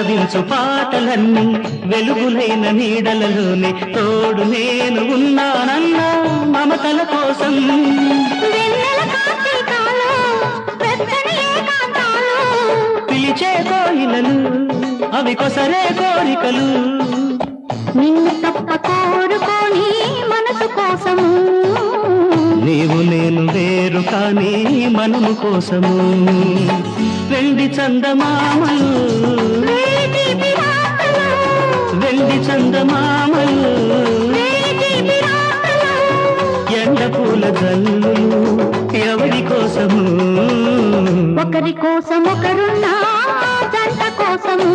పల్లవించు పాటలన్నీ వెలుగులైన నీడలలోనే తోడు నేను ఉన్నానన్న మమతల కోసం పిలిచే కోయిలలు అవి కొసరే కోరికలు నిన్ను తప్ప కోరుకోని మనసు కోసము నీవు నేను వేరు కానీ మనము కోసము వెండి చందమామలు వెండి చందమామలు ఎండ పూల జల్లులు ఎవరి కోసము ఒకరి కోసం ఒకరున్నా జంట కోసము